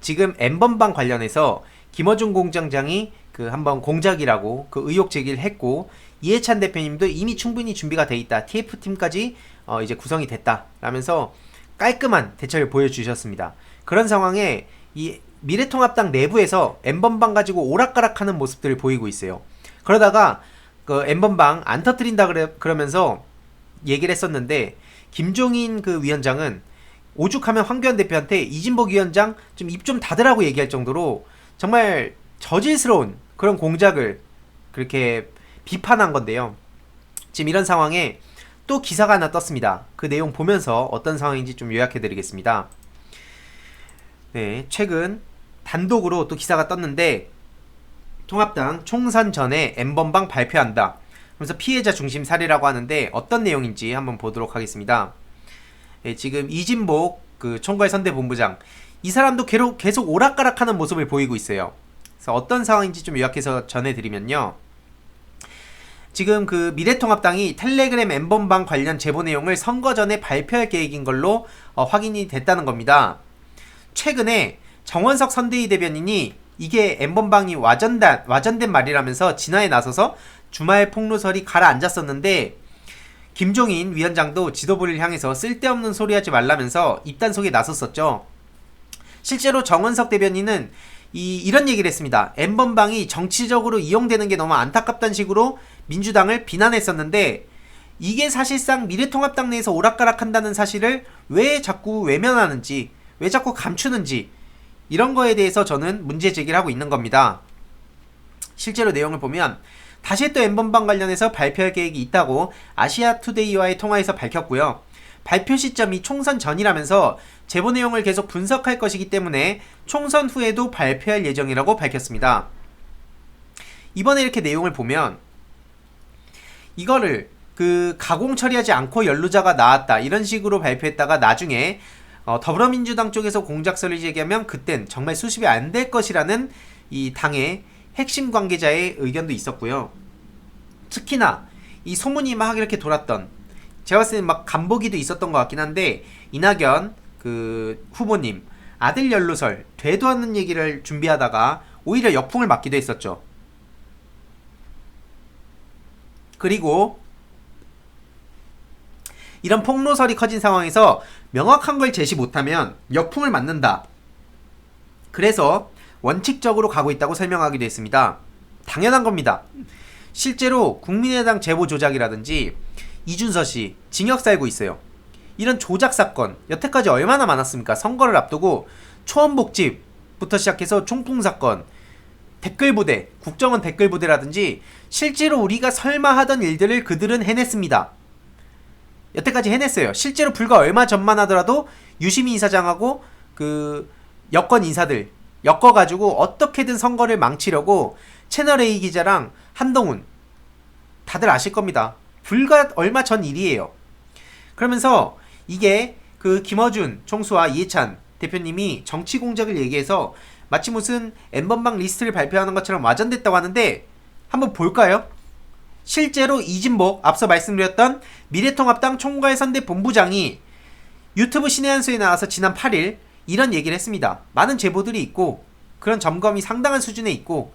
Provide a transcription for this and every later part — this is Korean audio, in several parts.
지금 N번방 관련해서 김어준 공장장이 그 한번 공작이라고 그 의혹 제기를 했고, 이해찬 대표님도 이미 충분히 준비가 돼 있다. TF팀까지 이제 구성이 됐다. 라면서 깔끔한 대처를 보여주셨습니다. 그런 상황에 이 미래통합당 내부에서 N번방 가지고 오락가락하는 모습들을 보이고 있어요. 그러다가 그 N번방 안 터뜨린다 그러면서 얘기를 했었는데, 김종인 그 위원장은 오죽하면 황교안 대표한테 이진복 위원장 좀 입 좀 닫으라고 얘기할 정도로 정말 저질스러운 그런 공작을 그렇게 비판한 건데요. 지금 이런 상황에 또 기사가 하나 떴습니다. 그 내용 보면서 어떤 상황인지 좀 요약해드리겠습니다. 네, 최근 단독으로 또 기사가 떴는데, 통합당 총선 전에 N번방 발표한다. 그래서 피해자 중심 사례라고 하는데 어떤 내용인지 한번 보도록 하겠습니다. 네, 지금 이진복 그 총괄 선대본부장, 이 사람도 계속 오락가락하는 모습을 보이고 있어요. 그래서 어떤 상황인지 좀 요약해서 전해드리면요. 지금 그 미래통합당이 텔레그램 N번방 관련 제보 내용을 선거 전에 발표할 계획인 걸로 확인이 됐다는 겁니다. 최근에 정원석 선대위 대변인이 이게 N번방이 와전된 말이라면서 진화에 나서서 주말 폭로설이 가라앉았었는데, 김종인 위원장도 지도부를 향해서 쓸데없는 소리 하지 말라면서 입단속에 나섰었죠. 실제로 정원석 대변인은 이런 얘기를 했습니다. N번방이 정치적으로 이용되는 게 너무 안타깝다는 식으로 민주당을 비난했었는데, 이게 사실상 미래통합당 내에서 오락가락한다는 사실을 왜 자꾸 외면하는지, 왜 자꾸 감추는지, 이런 거에 대해서 저는 문제 제기를 하고 있는 겁니다. 실제로 내용을 보면 다시 또 N번방 관련해서 발표할 계획이 있다고 아시아투데이와의 통화에서 밝혔고요. 발표 시점이 총선 전이라면서 제보 내용을 계속 분석할 것이기 때문에 총선 후에도 발표할 예정이라고 밝혔습니다. 이번에 이렇게 내용을 보면 이거를 그 가공 처리하지 않고 연루자가 나왔다 이런 식으로 발표했다가 나중에 더불어민주당 쪽에서 공작설을 제기하면 그땐 정말 수습이 안 될 것이라는 이 당의 핵심 관계자의 의견도 있었고요. 특히나 이 소문이 막 이렇게 돌았던, 제가 봤을 때는 막 간보기도 있었던 것 같긴 한데, 이낙연 그 후보님 아들 연루설 되도 않는 얘기를 준비하다가 오히려 역풍을 맞기도 했었죠. 그리고 이런 폭로설이 커진 상황에서 명확한 걸 제시 못하면 역풍을 맞는다. 그래서 원칙적으로 가고 있다고 설명하기도 했습니다. 당연한 겁니다. 실제로 국민의당 제보 조작이라든지 이준서씨 징역 살고 있어요. 이런 조작 사건 여태까지 얼마나 많았습니까? 선거를 앞두고 초원복집부터 시작해서 총풍 사건, 댓글부대, 국정원 댓글부대라든지 실제로 우리가 설마 하던 일들을 그들은 해냈습니다. 여태까지 해냈어요. 실제로 불과 얼마 전만 하더라도 유시민 이사장하고 그 여권 인사들 엮어가지고 어떻게든 선거를 망치려고 채널A 기자랑 한동훈, 다들 아실 겁니다. 불과 얼마 전 일이에요. 그러면서 이게 그 김어준 총수와 이해찬 대표님이 정치 공작을 얘기해서 마치 무슨 N번방 리스트를 발표하는 것처럼 와전됐다고 하는데, 한번 볼까요? 실제로 이진복, 앞서 말씀드렸던 미래통합당 총괄선대 본부장이 유튜브 신의 한 수에 나와서 지난 8일 이런 얘기를 했습니다. 많은 제보들이 있고 그런 점검이 상당한 수준에 있고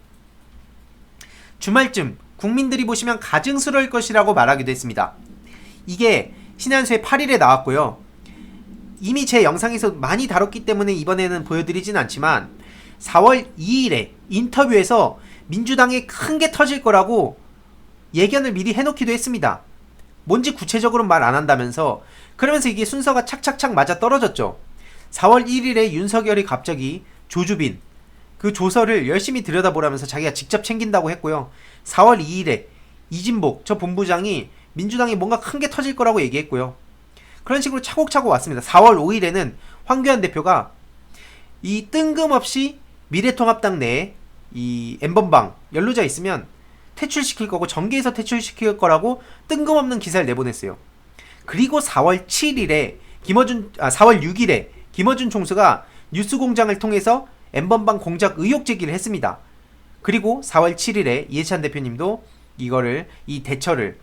주말쯤 국민들이 보시면 가증스러울 것이라고 말하기도 했습니다. 이게 신의 한 수의 8일에 나왔고요. 이미 제 영상에서 많이 다뤘기 때문에 이번에는 보여드리진 않지만 4월 2일에 인터뷰에서 민주당에 큰 게 터질 거라고 예견을 미리 해놓기도 했습니다. 뭔지 구체적으로는 말 안 한다면서. 그러면서 이게 순서가 착착착 맞아 떨어졌죠. 4월 1일에 윤석열이 갑자기 조주빈 그 조서를 열심히 들여다보라면서 자기가 직접 챙긴다고 했고요. 4월 2일에 이진복 저 본부장이 민주당이 뭔가 큰 게 터질 거라고 얘기했고요. 그런 식으로 차곡차곡 왔습니다. 4월 5일에는 황교안 대표가 이 뜬금없이 미래통합당 내에 이 N번방 연루자 있으면 퇴출시킬 거고 정계에서 퇴출시킬 거라고 뜬금없는 기사를 내보냈어요. 그리고 4월 6일에 김어준 총수가 뉴스공장을 통해서 N번방 공작 의혹 제기를 했습니다. 그리고 4월 7일에 이해찬 대표님도 이 대처를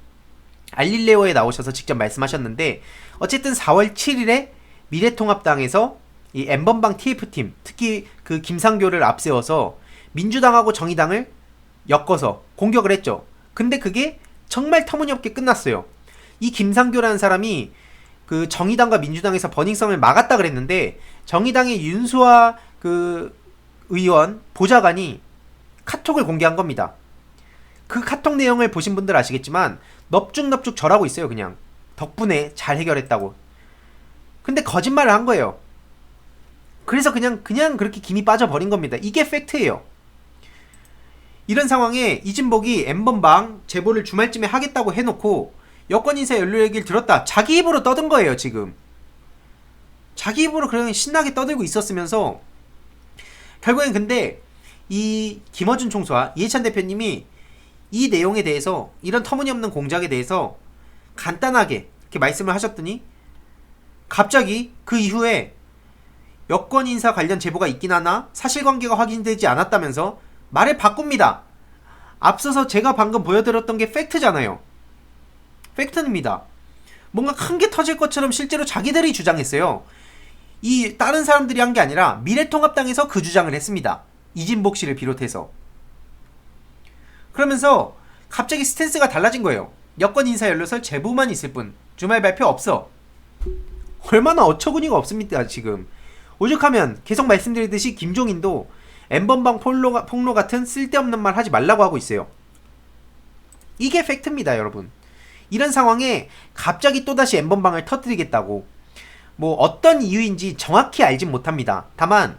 알릴레오에 나오셔서 직접 말씀하셨는데, 어쨌든 4월 7일에 미래통합당에서 이 N번방 TF팀, 특히 그 김상교를 앞세워서 민주당하고 정의당을 엮어서 공격을 했죠. 근데 그게 정말 터무니없게 끝났어요. 이 김상교라는 사람이 그 정의당과 민주당에서 버닝썬을 막았다 그랬는데, 정의당의 윤수아 그 의원 보좌관이 카톡을 공개한 겁니다. 그 카톡 내용을 보신 분들 아시겠지만 넙죽넙죽 절하고 있어요. 그냥 덕분에 잘 해결했다고. 근데 거짓말을 한 거예요. 그래서 그냥 그렇게 김이 빠져버린 겁니다. 이게 팩트예요. 이런 상황에 이진복이 N번방 제보를 주말쯤에 하겠다고 해놓고 여권인사 연루 얘기를 들었다, 자기 입으로 떠든 거예요. 지금 자기 입으로 그냥 신나게 떠들고 있었으면서, 결국엔 근데 이 김어준 총수와 이해찬 대표님이 이 내용에 대해서, 이런 터무니없는 공작에 대해서 간단하게 이렇게 말씀을 하셨더니 갑자기 그 이후에 여권 인사 관련 제보가 있긴 하나 사실관계가 확인되지 않았다면서 말을 바꿉니다. 앞서서 제가 방금 보여드렸던 게 팩트잖아요. 팩트입니다. 뭔가 큰 게 터질 것처럼 실제로 자기들이 주장했어요. 이 다른 사람들이 한 게 아니라 미래통합당에서 그 주장을 했습니다. 이진복 씨를 비롯해서. 그러면서 갑자기 스탠스가 달라진 거예요. 여권 인사 연루설 제보만 있을 뿐 주말 발표 없어. 얼마나 어처구니가 없습니까 지금. 오죽하면 계속 말씀드리듯이 김종인도 N번방 폭로 같은 쓸데없는 말 하지 말라고 하고 있어요. 이게 팩트입니다 여러분. 이런 상황에 갑자기 또다시 N번방을 터뜨리겠다고, 뭐 어떤 이유인지 정확히 알진 못합니다. 다만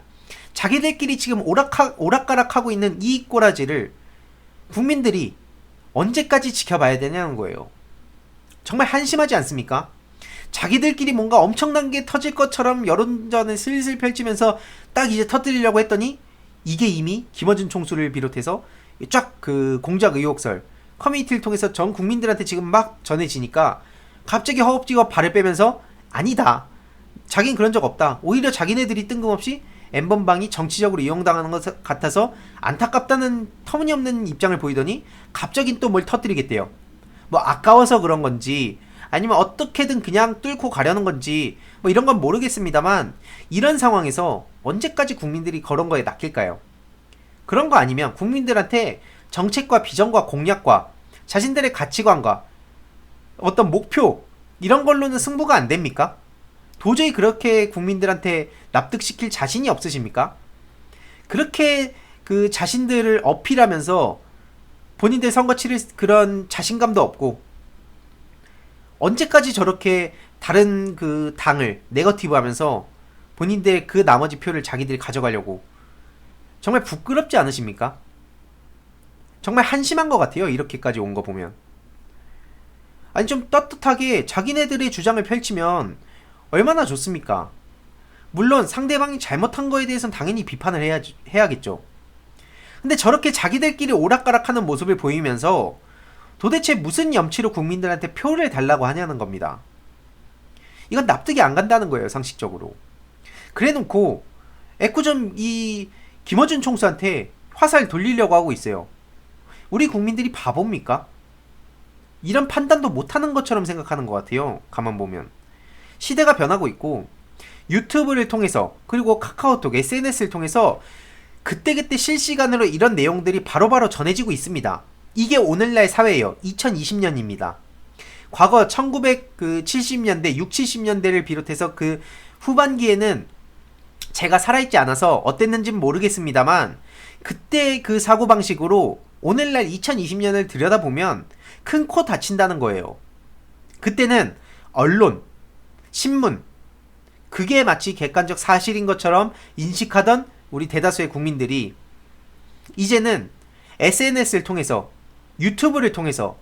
자기들끼리 지금 오락가락하고 있는 이 꼬라지를 국민들이 언제까지 지켜봐야 되냐는 거예요. 정말 한심하지 않습니까? 자기들끼리 뭔가 엄청난 게 터질 것처럼 여론전을 슬슬 펼치면서 딱 이제 터뜨리려고 했더니 이게 이미 김어준 총수를 비롯해서 쫙 그 공작 의혹설 커뮤니티를 통해서 전 국민들한테 지금 막 전해지니까 갑자기 허겁지겁 발을 빼면서 아니다, 자긴 그런 적 없다, 오히려 자기네들이 뜬금없이 N번방이 정치적으로 이용당하는 것 같아서 안타깝다는 터무니없는 입장을 보이더니 갑자기 또 뭘 터뜨리겠대요. 뭐 아까워서 그런 건지 아니면 어떻게든 그냥 뚫고 가려는 건지 뭐 이런 건 모르겠습니다만, 이런 상황에서 언제까지 국민들이 그런 거에 낚일까요? 그런 거 아니면 국민들한테 정책과 비전과 공약과 자신들의 가치관과 어떤 목표 이런 걸로는 승부가 안 됩니까? 도저히 그렇게 국민들한테 납득시킬 자신이 없으십니까? 그렇게 그 자신들을 어필하면서 본인들 선거 치를 그런 자신감도 없고, 언제까지 저렇게 다른 그 당을 네거티브 하면서 본인들 그 나머지 표를 자기들이 가져가려고. 정말 부끄럽지 않으십니까? 정말 한심한 것 같아요 이렇게까지 온 거 보면. 아니 좀 떳떳하게 자기네들의 주장을 펼치면 얼마나 좋습니까? 물론 상대방이 잘못한 거에 대해서는 당연히 비판을 해야겠죠. 근데 저렇게 자기들끼리 오락가락하는 모습을 보이면서 도대체 무슨 염치로 국민들한테 표를 달라고 하냐는 겁니다. 이건 납득이 안 간다는 거예요 상식적으로. 그래놓고 애꿎은 이 김어준 총수한테 화살 돌리려고 하고 있어요. 우리 국민들이 바보입니까? 이런 판단도 못하는 것처럼 생각하는 것 같아요 가만 보면. 시대가 변하고 있고 유튜브를 통해서 그리고 카카오톡, SNS를 통해서 그때그때 실시간으로 이런 내용들이 바로바로 전해지고 있습니다. 이게 오늘날 사회예요. 2020년입니다. 과거 1970년대, 60, 70년대를 비롯해서 그 후반기에는 제가 살아있지 않아서 어땠는지는 모르겠습니다만 그때 그 사고방식으로 오늘날 2020년을 들여다보면 큰 코 다친다는 거예요. 그때는 언론, 신문, 그게 마치 객관적 사실인 것처럼 인식하던 우리 대다수의 국민들이 이제는 SNS를 통해서, 유튜브를 통해서,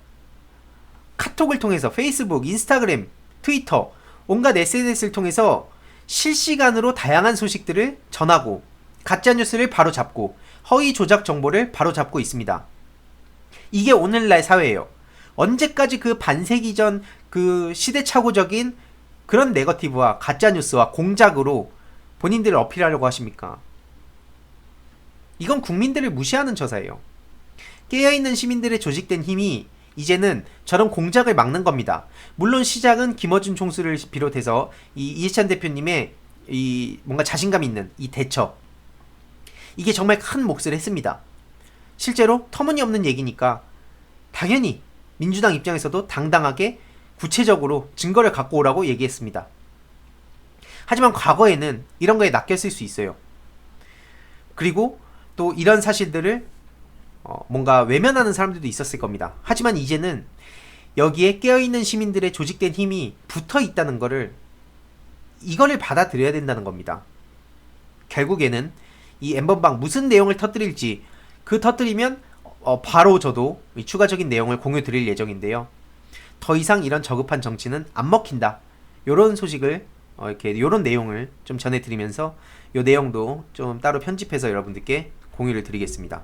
카톡을 통해서, 페이스북, 인스타그램, 트위터, 온갖 SNS를 통해서 실시간으로 다양한 소식들을 전하고 가짜뉴스를 바로잡고 허위 조작 정보를 바로잡고 있습니다. 이게 오늘날 사회예요. 언제까지 그 반세기 전 그 시대착오적인 그런 네거티브와 가짜뉴스와 공작으로 본인들을 어필하려고 하십니까? 이건 국민들을 무시하는 처사예요. 깨어있는 시민들의 조직된 힘이 이제는 저런 공작을 막는 겁니다. 물론 시작은 김어준 총수를 비롯해서 이 이해찬 대표님의 이 뭔가 자신감 있는 이 대처, 이게 정말 큰 몫을 했습니다. 실제로 터무니없는 얘기니까 당연히 민주당 입장에서도 당당하게 구체적으로 증거를 갖고 오라고 얘기했습니다. 하지만 과거에는 이런 거에 낚였을 수 있어요. 그리고 또 이런 사실들을 뭔가 외면하는 사람들도 있었을 겁니다. 하지만 이제는 여기에 깨어있는 시민들의 조직된 힘이 붙어 있다는 거를, 이거를 받아들여야 된다는 겁니다. 결국에는 이 N번방 무슨 내용을 터뜨릴지, 그 터뜨리면 바로 저도 추가적인 내용을 공유 드릴 예정인데요. 더 이상 이런 저급한 정치는 안 먹힌다, 요런 소식을 이렇게 요런 내용을 좀 전해드리면서 요 내용도 좀 따로 편집해서 여러분들께 공유를 드리겠습니다.